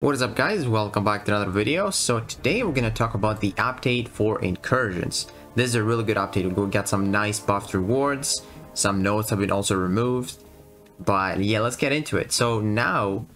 What is up, guys? Welcome back to another video. So today we're going to talk about the update for Incursions. This is a really good update. We'll get some nice buffed rewards. Some nodes have been also removed. But yeah, let's get into it. So now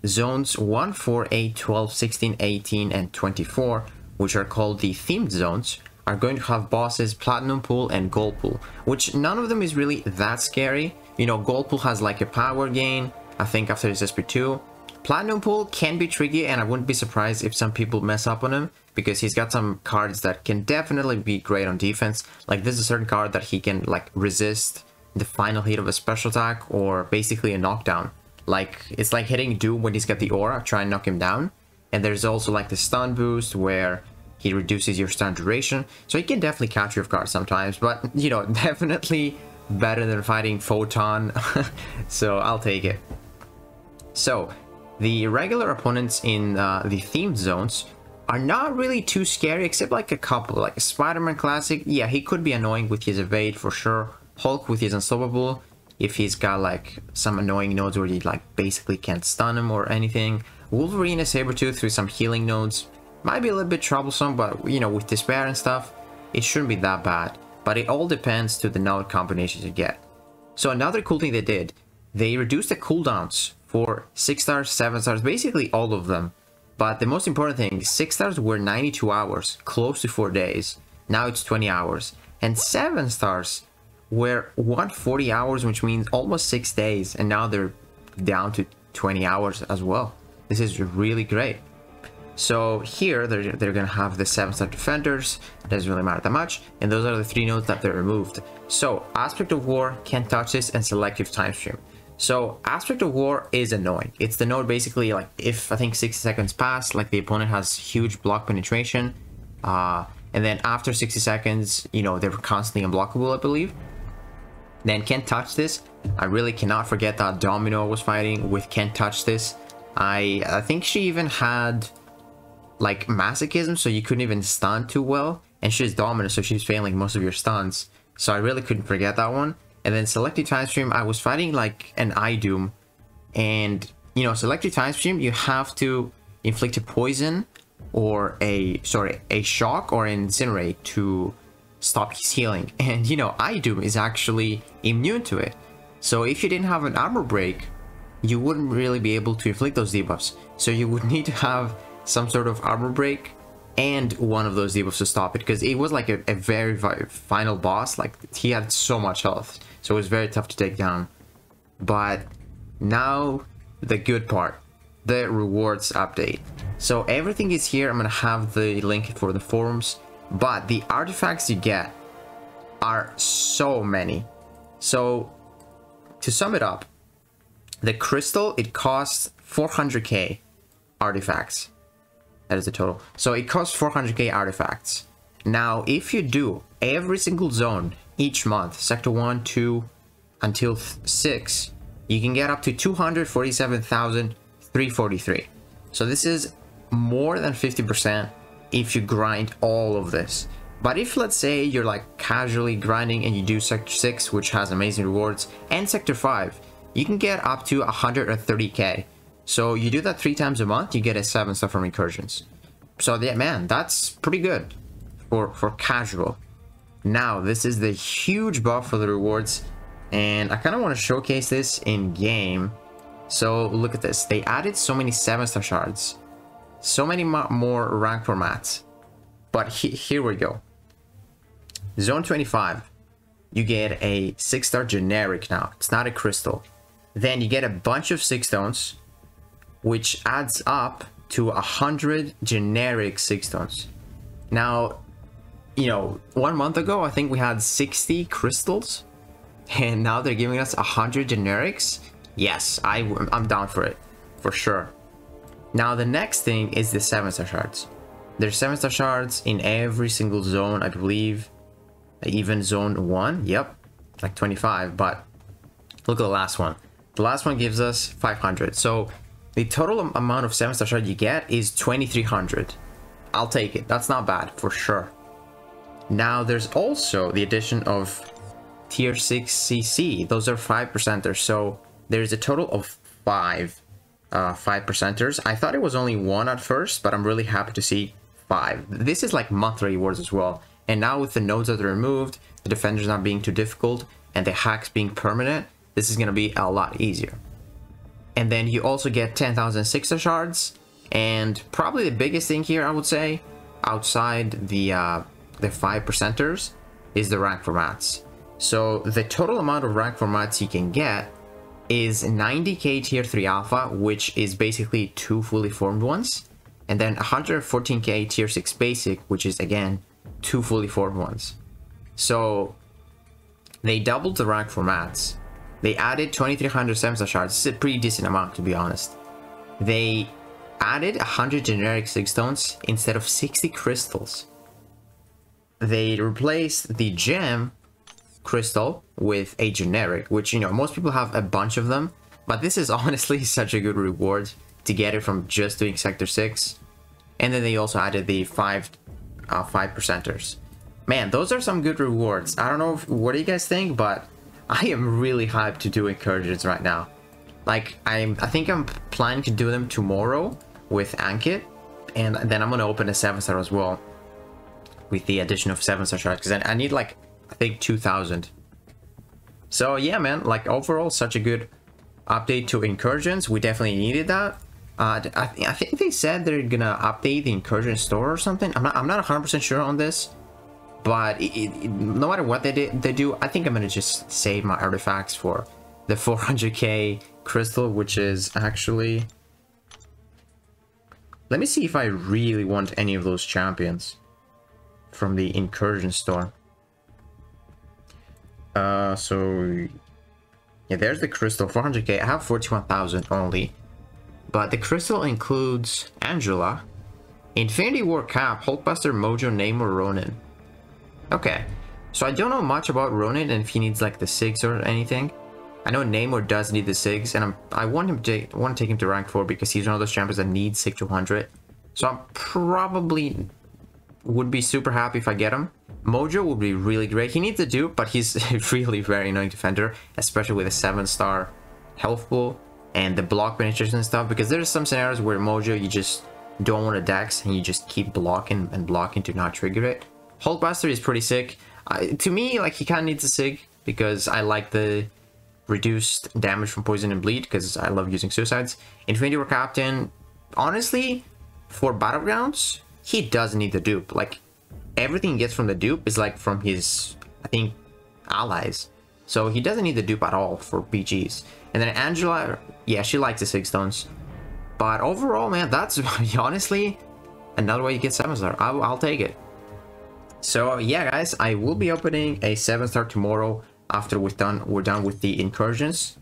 zones 1, 4, 8, 12, 16, 18, and 24, which are called the themed zones, are going to have bosses Platinum Pool and Gold Pool, which none of them is really that scary. You know, Gold Pool has like a power gain, I think, after his SP2. Platinum Pool can be tricky, and I wouldn't be surprised if some people mess up on him, because he's got some cards that can definitely be great on defense. Like, there's a certain card that he can like resist the final hit of a special attack, or basically a knockdown. Like, it's like hitting Doom when he's got the aura, try and knock him down. And there's also like the stun boost where he reduces your stun duration, so he can definitely catch you off guard sometimes, but you know, definitely better than fighting Photon. So I'll take it. So the regular opponents in the themed zones are not really too scary, except like a couple. Like Spider-Man Classic, yeah, he could be annoying with his evade for sure. Hulk with his unstoppable, if he's got like some annoying nodes where you like basically can't stun him or anything. Wolverine and Sabretooth with some healing nodes might be a little bit troublesome, but you know, with Despair and stuff, it shouldn't be that bad. But it all depends to the node combinations you get. So another cool thing they did, they reduced the cooldowns for 6 stars, 7 stars, basically all of them. But the most important thing, 6 stars were 92 hours, close to 4 days. Now it's 20 hours. And 7 stars were 140 hours, which means almost 6 days. And now they're down to 20 hours as well. This is really great. So here, they're going to have the 7-star defenders. It doesn't really matter that much. And those are the 3 nodes that they removed. So Aspect of War, Can't Touch This, and Selective Time Stream. So Aspect of War is annoying. It's the node basically like if I think 60 seconds pass, like the opponent has huge block penetration, and then after 60 seconds, you know, they're constantly unblockable, I believe. Then Can't Touch This. I really cannot forget that Domino was fighting with Can't Touch This. I think she even had like masochism, so you couldn't even stun too well, and she's dominant, so she's failing most of your stuns. So I really couldn't forget that one. And then Selective Time Stream, I was fighting like an iDoom, and you know, Selective Time Stream, you have to inflict a poison or a shock or an incinerate to stop his healing. And you know, iDoom is actually immune to it. So if you didn't have an armor break, you wouldn't really be able to inflict those debuffs. So you would need to have some sort of armor break and one of those debuffs to stop it, because it was like a very final boss. Like, he had so much health, so it was very tough to take down. But now the good part, the rewards update. So everything is here. I'm gonna have the link for the forums, but the artifacts you get are so many. So to sum it up, the crystal, it costs 400k artifacts. That is the total. So it costs 400k artifacts. Now, if you do every single zone each month, sector 1, 2, until 6, you can get up to 247,343. So this is more than 50% if you grind all of this. But if, let's say, you're like casually grinding and you do sector 6, which has amazing rewards, and sector 5, you can get up to 130k. So you do that 3 times a month, you get a 7-star from Incursions. So yeah, man, that's pretty good for casual. Now, this is the huge buff for the rewards, and I kind of want to showcase this in game. So look at this. They added so many 7-star shards, so many more rank formats. But here we go. Zone 25, you get a 6-star generic now. It's not a crystal. Then you get a bunch of 6 stones, which adds up to 100 generic 6 stones. Now, you know, 1 month ago, I think we had 60 crystals, and now they're giving us 100 generics. Yes, I'm down for it, for sure. Now, the next thing is the 7-star shards. There's 7-star shards in every single zone, I believe. Even zone 1, yep, like 25, but look at the last one. The last one gives us 500. So the total amount of 7-star shard you get is 2,300. I'll take it. That's not bad, for sure. Now, there's also the addition of tier 6 CC. Those are 5%ers. So there's a total of 5. 5%ers. I thought it was only 1 at first, but I'm really happy to see 5. This is like monthly rewards as well. And now with the nodes that are removed, the defenders not being too difficult, and the hacks being permanent, this is going to be a lot easier. And then you also get 10,000 6-star shards, and probably the biggest thing here, I would say, outside the 5%ers, is the rank formats. So the total amount of rank formats you can get is 90k tier 3 alpha, which is basically 2 fully formed ones, and then 114k tier 6 basic, which is again 2 fully formed ones. So they doubled the rank formats. They added 2300 7-star shards. This is a pretty decent amount, to be honest. They added 100 generic 6 stones instead of 60 crystals. They replaced the gem crystal with a generic, which, you know, most people have a bunch of them, but this is honestly such a good reward to get it from just doing sector 6. And then they also added the 5%ers. Man, those are some good rewards. I don't know what do you guys think, but I am really hyped to do incursions right now. Like, I think I'm planning to do them tomorrow with Ankit, and then I'm gonna open a 7-star as well with the addition of 7-star shards, because I need, like, I think 2,000. So yeah, man, like overall such a good update to Incursions. We definitely needed that. I think they said they're gonna update the Incursion store or something. I'm not 100% sure on this, but no matter what they do, I think I'm gonna just save my artifacts for the 400k crystal, which is actually, let me see if I really want any of those champions from the Incursion store. So yeah, there's the crystal, 400k. I have 41,000 only, but the crystal includes Angela, Infinity War Cap, Hulkbuster, Mojo, Namor, Ronin. Okay, so I don't know much about Ronin and if he needs like the 6 or anything. I know Namor does need the 6, and I want to take him to rank 4 because he's one of those champions that needs 6 to 100. So I'm probably would be super happy if I get him. Mojo would be really great. He needs a dupe, but he's a really very annoying defender, especially with a 7-star health pool and the block penetration and stuff, because there's some scenarios where Mojo, you just don't want to dex and you just keep blocking and blocking to not trigger it. Hulkbuster is pretty sick. To me, like, he kind of needs a sig because I like the reduced damage from poison and bleed because I love using suicides. Infinity War Captain, honestly, for Battlegrounds, he doesn't need the dupe. Like, everything he gets from the dupe is like from his, I think, allies. So he doesn't need the dupe at all for BGs. And then Angela, yeah, she likes the 6 stones. But overall, man, that's honestly another way you get 7-star. I'll take it. So yeah, guys, I will be opening a 7-star tomorrow after we're done with the Incursions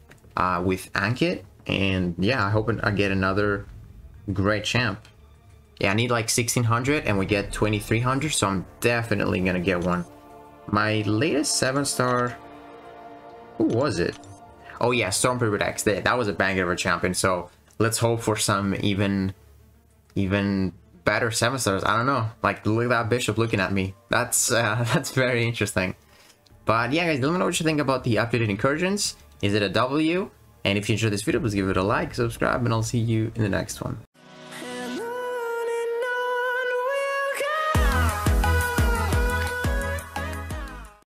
with Ankit. And yeah, I hope I get another great champ. Yeah, I need like 1,600 and we get 2,300, so I'm definitely gonna get one. My latest 7-star, who was it? Oh yeah, Stormtrooper X. That was a banger of a champion, so let's hope for some even better 7-stars. I don't know, like, look at that bishop looking at me. That's very interesting. But yeah, guys, let me know what you think about the updated Incursions. Is it a W? And if you enjoyed this video, please give it a like, subscribe, and I'll see you in the next one.